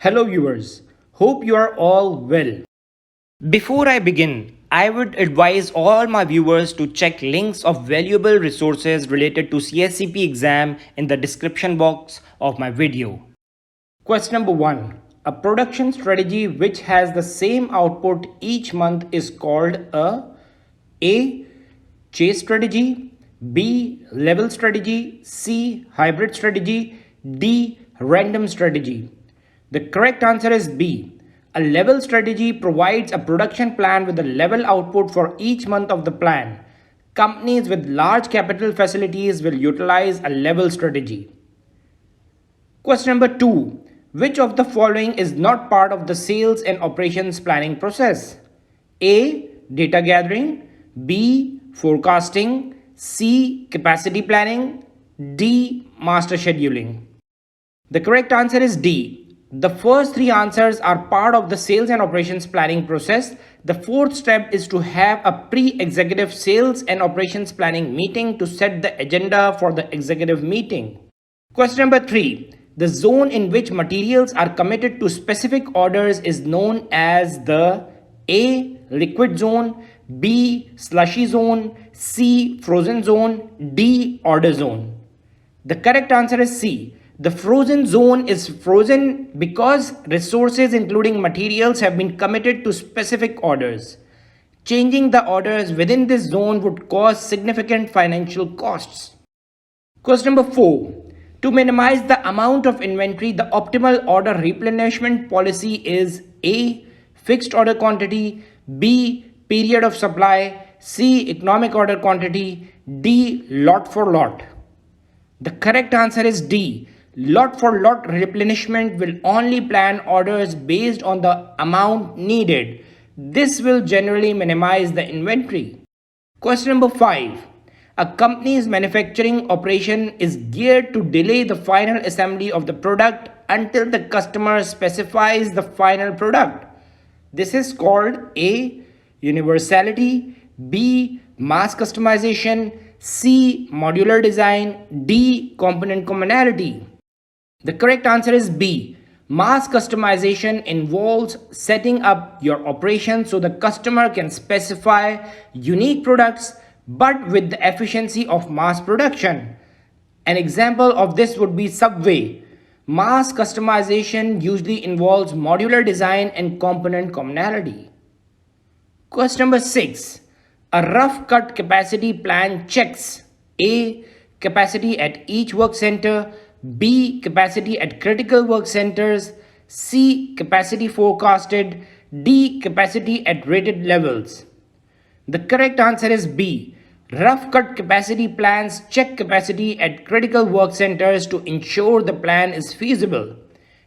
Hello viewers, hope you are all well. Before I begin, I would advise all my viewers to check links of valuable resources related to CSCP exam in the description box of my video. Question number 1. A production strategy which has the same output each month is called A. Chase strategy, B. Level strategy, C. Hybrid strategy, D. Random strategy. The correct answer is B. A level strategy provides a production plan with a level output for each month of the plan. Companies with large capital facilities will utilize a level strategy. Question number 2. Which of the following is not part of the sales and operations planning process? A. Data gathering, B. Forecasting, C. Capacity planning, D. Master scheduling. The correct answer is D. The first three answers are part of the sales and operations planning process. The fourth step is to have a pre-executive sales and operations planning meeting to set the agenda for the executive meeting. Question number 3. The zone in which materials are committed to specific orders is known as the A. Liquid zone, B. Slushy zone, C. Frozen zone, D. Order zone. The correct answer is C. The frozen zone is frozen because resources including materials have been committed to specific orders. Changing the orders within this zone would cause significant financial costs. Question number 4. To minimize the amount of inventory, the optimal order replenishment policy is A. Fixed order quantity, B. Period of supply, C. Economic order quantity, D. Lot for lot. The correct answer is D. Lot for lot replenishment will only plan orders based on the amount needed. This will generally minimize the inventory. Question number 5. A company's manufacturing operation is geared to delay the final assembly of the product until the customer specifies the final product. This is called A. Universality, B. Mass customization, C. Modular design, D. Component commonality. The correct answer is B. Mass customization involves setting up your operation so the customer can specify unique products but with the efficiency of mass production. An example of this would be Subway. Mass customization usually involves modular design and component commonality. Question number 6. A rough cut capacity plan checks A. Capacity at each work center, B. Capacity at critical work centers, C. Capacity forecasted, D. Capacity at rated levels. The correct answer is B. Rough cut capacity plans check capacity at critical work centers to ensure the plan is feasible.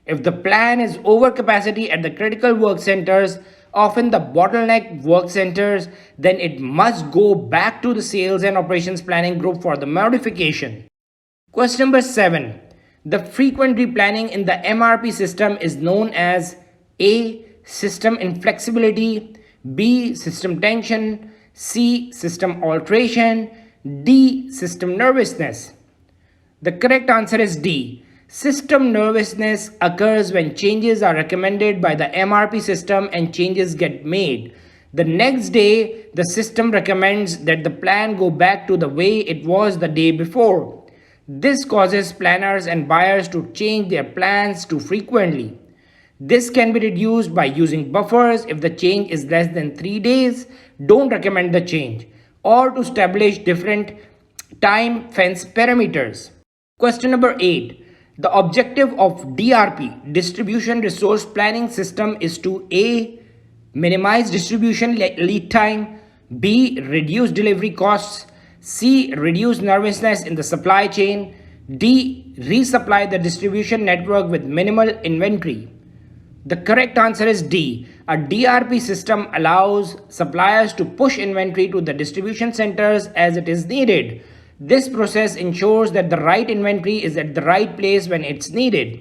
If the plan is over capacity at the critical work centers, often the bottleneck work centers, then it must go back to the sales and operations planning group for the modification. Question number 7. The frequent replanning in the MRP system is known as A. System inflexibility, B. System tension, C. System alteration, D. System nervousness. The correct answer is D. System nervousness occurs when changes are recommended by the MRP system and changes get made. The next day, the system recommends that the plan go back to the way it was the day before. This causes planners and buyers to change their plans too frequently. This can be reduced by using buffers. If the change is less than 3 days, don't recommend the change, or to establish different time fence parameters. Question number 8. The objective of DRP, Distribution Resource Planning System, is to A. Minimize distribution lead time, B. Reduce delivery costs, C. Reduce nervousness in the supply chain, D. Resupply the distribution network with minimal inventory. The correct answer is D. A DRP system allows suppliers to push inventory to the distribution centers as it is needed. This process ensures that the right inventory is at the right place when it's needed.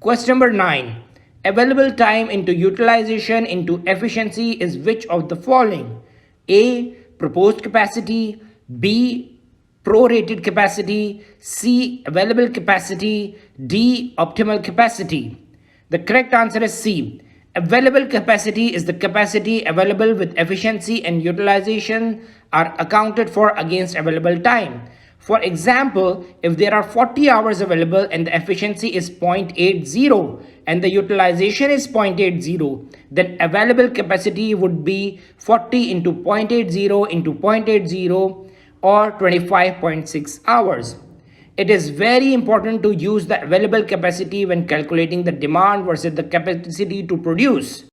Question number 9. Available time into utilization into efficiency is which of the following? A. Proposed capacity, B. Prorated capacity, C. Available capacity, D. Optimal capacity. The correct answer is C. Available capacity is the capacity available with efficiency and utilization are accounted for against available time. For example, if there are 40 hours available and the efficiency is 0.80 and the utilization is 0.80, then available capacity would be 40 into 0.80 into 0.80 or 25.6 hours. It is very important to use the available capacity when calculating the demand versus the capacity to produce.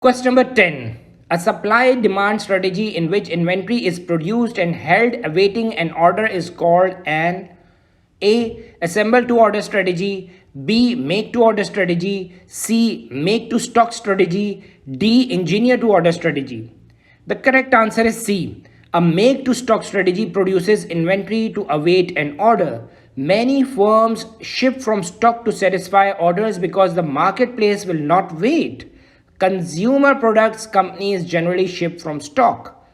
Question number 10. A supply-demand strategy in which inventory is produced and held awaiting an order is called an A. Assemble-to-order strategy, B. Make-to-order strategy, C. Make-to-stock strategy, D. Engineer-to-order strategy. The correct answer is C. A make-to-stock strategy produces inventory to await an order. Many firms ship from stock to satisfy orders because the marketplace will not wait. Consumer products companies generally ship from stock.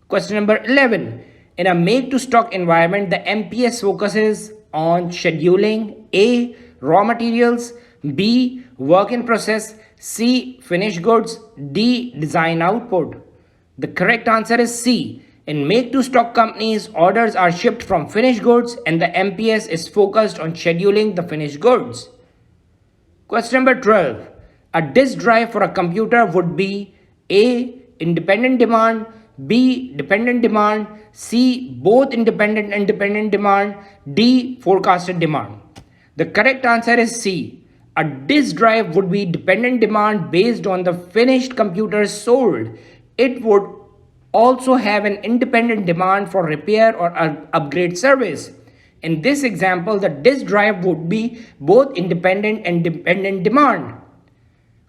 Question number 11. In a make-to-stock environment, the MPS focuses on scheduling A. Raw materials, B. Work in process, C. Finished goods, D. Design output. The correct answer is C. In make-to-stock companies, orders are shipped from finished goods and the MPS is focused on scheduling the finished goods. Question number 12. A disk drive for a computer would be A. Independent demand, B. Dependent demand, C. Both independent and dependent demand, D. Forecasted demand. The correct answer is C. A disk drive would be dependent demand based on the finished computers sold. It would also have an independent demand for repair or upgrade service. In this example, the disk drive would be both independent and dependent demand.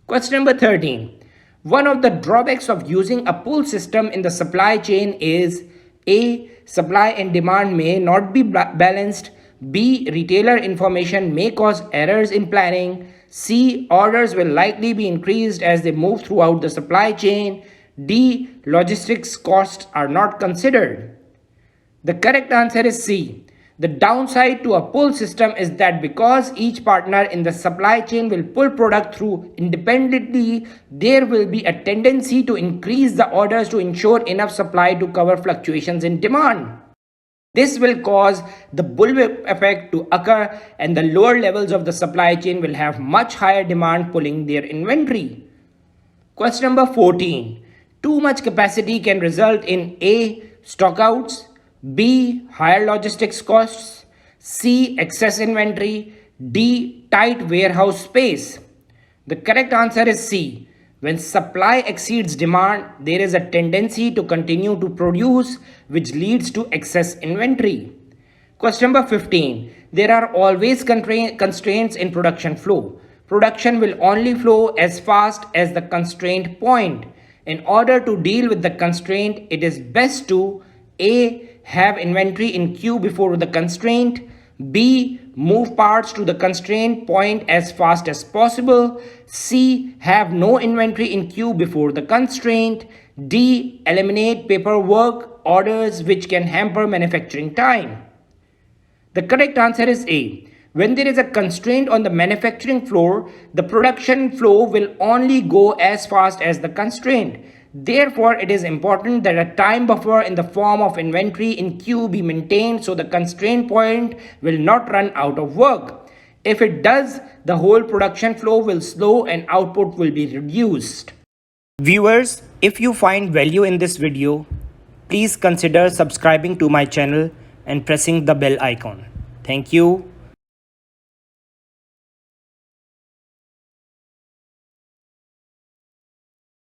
Question number 13. One of the drawbacks of using a pull system in the supply chain is A. Supply and demand may not be balanced, B. Retailer information may cause errors in planning, C. Orders will likely be increased as they move throughout the supply chain, D. Logistics costs are not considered. The correct answer is C. The downside to a pull system is that because each partner in the supply chain will pull product through independently, there will be a tendency to increase the orders to ensure enough supply to cover fluctuations in demand. This will cause the bullwhip effect to occur and the lower levels of the supply chain will have much higher demand pulling their inventory. Question number 14. Too much capacity can result in A. Stockouts, B. Higher logistics costs, C. Excess inventory, D. Tight warehouse space. The correct answer is C. When supply exceeds demand, there is a tendency to continue to produce, which leads to excess inventory. Question number 15. There are always constraints in production flow. Production will only flow as fast as the constraint point. In order to deal with the constraint, it is best to A. Have inventory in queue before the constraint, B. Move parts to the constraint point as fast as possible, C. Have no inventory in queue before the constraint, D. Eliminate paperwork orders which can hamper manufacturing time. The correct answer is A. When there is a constraint on the manufacturing floor, the production flow will only go as fast as the constraint. Therefore, it is important that a time buffer in the form of inventory in queue be maintained so the constraint point will not run out of work. If it does, the whole production flow will slow and output will be reduced. Viewers, if you find value in this video, please consider subscribing to my channel and pressing the bell icon. Thank you.